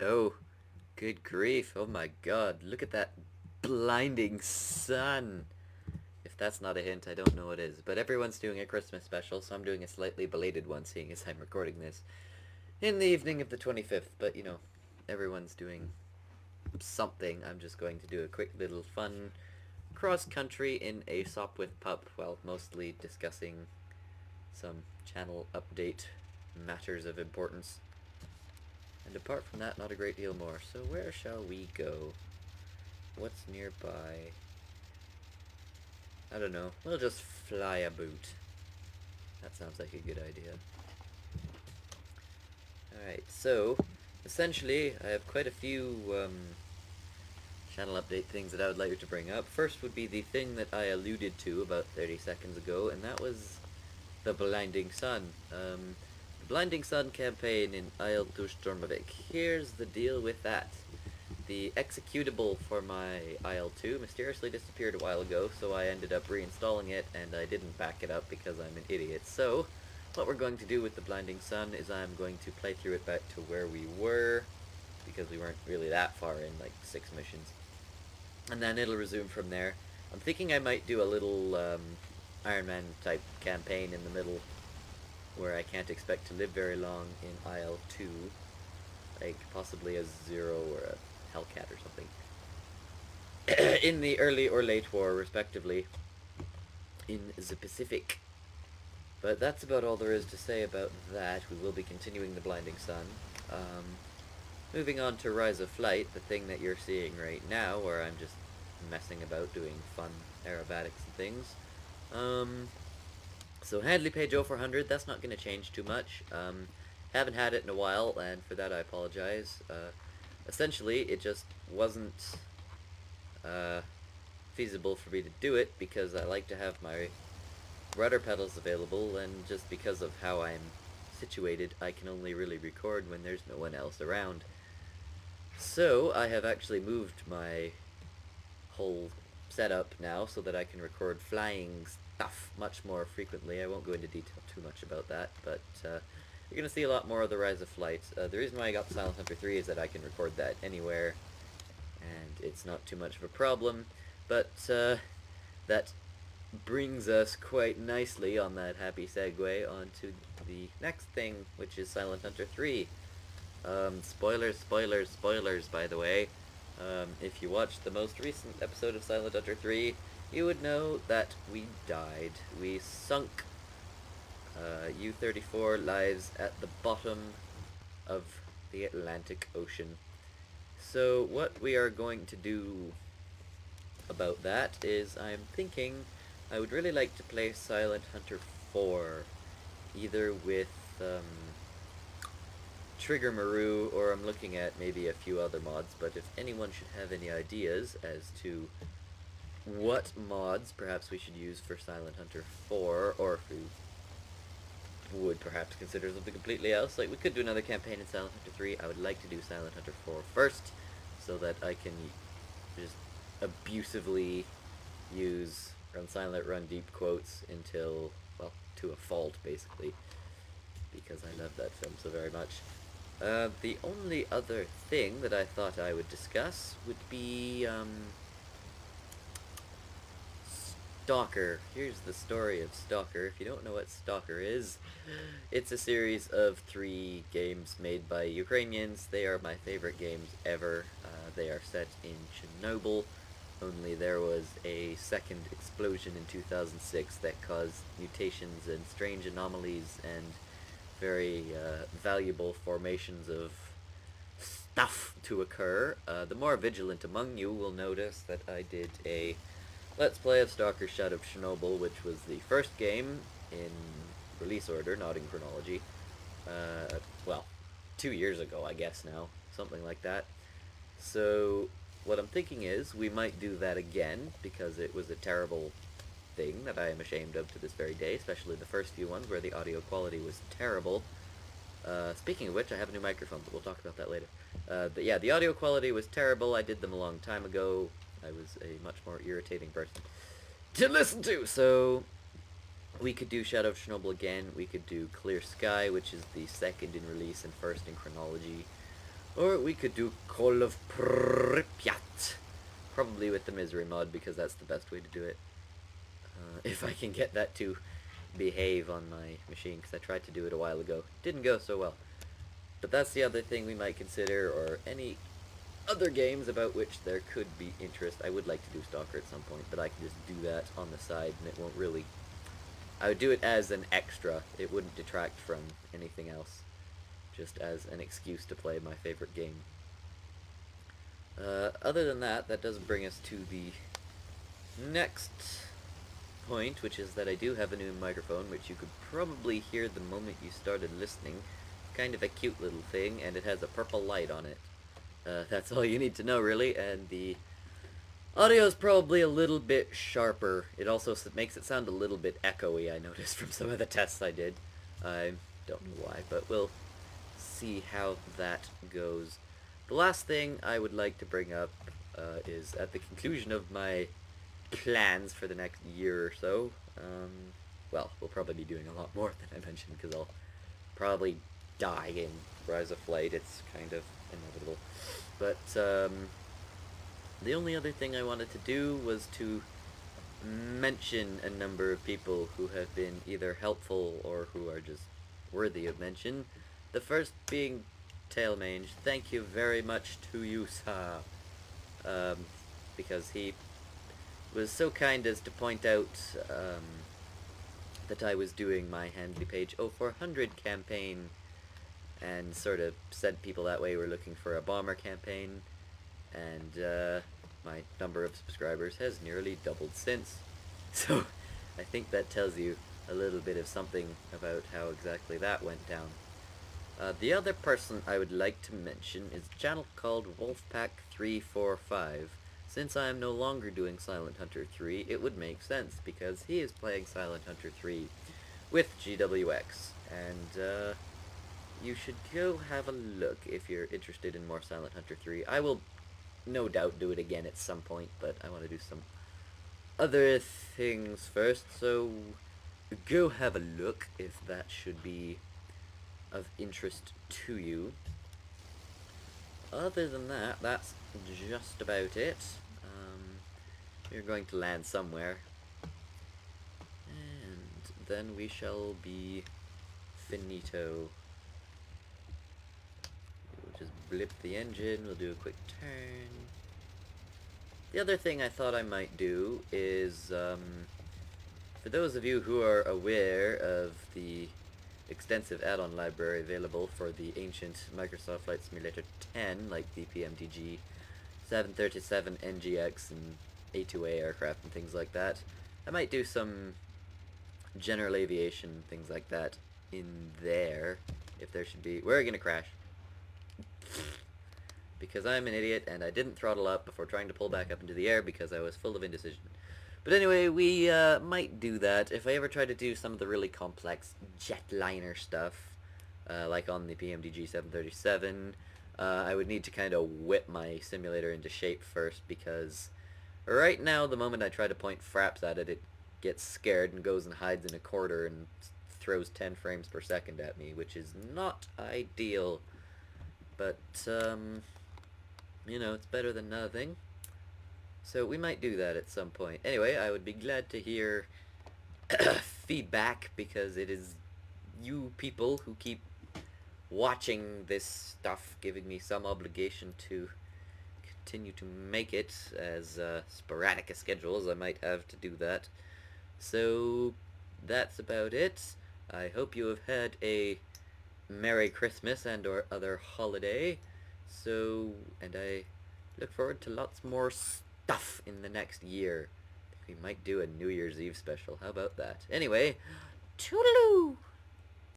Oh, good grief. Oh my god. Look at that blinding sun. If that's not a hint, I don't know what is. But everyone's doing a Christmas special, so I'm doing a slightly belated one, seeing as I'm recording this in the evening of the 25th. But, everyone's doing something. I'm just going to do a quick little fun cross-country in Aesop with Pup, while mostly discussing some channel update matters of importance. And apart from that, not a great deal more. So where shall we go? What's nearby? I don't know. We'll just fly a boot. That sounds like a good idea. Alright, so essentially I have quite a few channel update things that I would like to bring up. First would be the thing that I alluded to about 30 seconds ago, and that was the Blinding Sun. The Blinding Sun campaign in Isle to Stormavik. Here's the deal with that. The executable for my IL-2 mysteriously disappeared a while ago, so I ended up reinstalling it, and I didn't back it up because I'm an idiot. So, what we're going to do with the Blinding Sun is I'm going to play through it back to where we were, because we weren't really that far in, like 6 missions. And then it'll resume from there. I'm thinking I might do a little Iron Man type campaign in the middle, where I can't expect to live very long in IL-2, like possibly a Zero or a Hellcat or something, in the early or late war, respectively, in the Pacific. But that's about all there is to say about that. We will be continuing the Blinding Sun. Moving on to Rise of Flight, the thing that you're seeing right now, where I'm just messing about doing fun aerobatics and things. So Handley Page 0400, that's not going to change too much. Haven't had it in a while, and for that I apologize. Essentially, it just wasn't feasible for me to do it because I like to have my rudder pedals available, and just because of how I'm situated, I can only really record when there's no one else around. So I have actually moved my whole setup now so that I can record flying stuff much more frequently. I won't go into detail too much about that, but you're going to see a lot more of the Rise of Flight. The reason why I got Silent Hunter 3 is that I can record that anywhere, and it's not too much of a problem. But that brings us quite nicely on that happy segue onto the next thing, which is Silent Hunter 3. Spoilers, spoilers, spoilers, by the way. If you watched the most recent episode of Silent Hunter 3, you would know that we died. We sunk U-34 lives at the bottom of the Atlantic Ocean. So what we are going to do about that is I'm thinking I would really like to play Silent Hunter 4, either with Trigger Maru, or I'm looking at maybe a few other mods, but if anyone should have any ideas as to what mods perhaps we should use for Silent Hunter 4, or if we would perhaps consider something completely else, like we could do another campaign in Silent Hunter 3, I would like to do Silent Hunter 4 first, so that I can just abusively use Run Silent, Run Deep quotes until, well, to a fault, basically, because I love that film so very much. The only other thing that I thought I would discuss would be, Stalker. Here's the story of Stalker. If you don't know what Stalker is, it's a series of 3 games made by Ukrainians. They are my favorite games ever. They are set in Chernobyl, only there was a second explosion in 2006 that caused mutations and strange anomalies and very valuable formations of stuff to occur. The more vigilant among you will notice that I did a Let's Play of Stalker Shadow of Chernobyl, which was the first game in release order, not in chronology. Well, 2 years ago, I guess now, something like that. So what I'm thinking is we might do that again, because it was a terrible thing that I am ashamed of to this very day, especially the first few ones where the audio quality was terrible. Speaking of which, I have a new microphone, but we'll talk about that later. But yeah, the audio quality was terrible. I did them a long time ago. I was a much more irritating person to listen to, so we could do Shadow of Chernobyl again. We could do Clear Sky, which is the second in release and first in chronology. Or we could do Call of Pripyat. Probably with the Misery mod, because that's the best way to do it. If I can get that to behave on my machine, because I tried to do it a while ago. Didn't go so well. But that's the other thing we might consider, or any other games about which there could be interest. I would like to do Stalker at some point, but I can just do that on the side, and it won't really... I would do it as an extra. It wouldn't detract from anything else. Just as an excuse to play my favorite game. Other than that, that does bring us to the next point, which is that I do have a new microphone, which you could probably hear the moment you started listening. Kind of a cute little thing, and it has a purple light on it. That's all you need to know, really, and the audio is probably a little bit sharper. It also makes it sound a little bit echoey, I noticed from some of the tests I did. I don't know why, but we'll see how that goes. The last thing I would like to bring up is at the conclusion of my plans for the next year or so. Well, we'll probably be doing a lot more than I mentioned, because I'll probably die in Rise of Flight. It's kind of inevitable. But the only other thing I wanted to do was to mention a number of people who have been either helpful or who are just worthy of mention. The first being Tailmange. Thank you very much to you, sir. Because he was so kind as to point out that I was doing my Handley Page 0400 campaign, and sort of said people that way were looking for a bomber campaign, and my number of subscribers has nearly doubled since. So I think that tells you a little bit of something about how exactly that went down. The other person I would like to mention is a channel called Wolfpack345. Since I am no longer doing Silent Hunter 3, it would make sense, because he is playing Silent Hunter 3 with GWX, and you should go have a look if you're interested in more Silent Hunter 3. I will no doubt do it again at some point, but I want to do some other things first, so go have a look if that should be of interest to you. Other than that, that's just about it. We're going to land somewhere, and then we shall be finito. We'll just blip the engine, we'll do a quick turn. The other thing I thought I might do is, for those of you who are aware of the extensive add-on library available for the ancient Microsoft Flight Simulator 10, like the PMDG 737 NGX and A2A aircraft and things like that, I might do some general aviation things like that in there, if there should be. We're gonna crash. Because I'm an idiot and I didn't throttle up before trying to pull back up into the air because I was full of indecision. But anyway, we might do that. If I ever try to do some of the really complex jetliner stuff, like on the PMDG 737, I would need to kind of whip my simulator into shape first, because right now, the moment I try to point fraps at it, it gets scared and goes and hides in a corner and throws 10 frames per second at me, which is not ideal. But, you know, it's better than nothing. So we might do that at some point. Anyway, I would be glad to hear feedback, because it is you people who keep watching this stuff giving me some obligation to continue to make it, as sporadic a schedule as I might have to do that. So that's about it. I hope you have had a Merry Christmas and or other holiday. So, and I look forward to lots more stuff in the next year. We might do a New Year's Eve special. How about that? Anyway, toodaloo!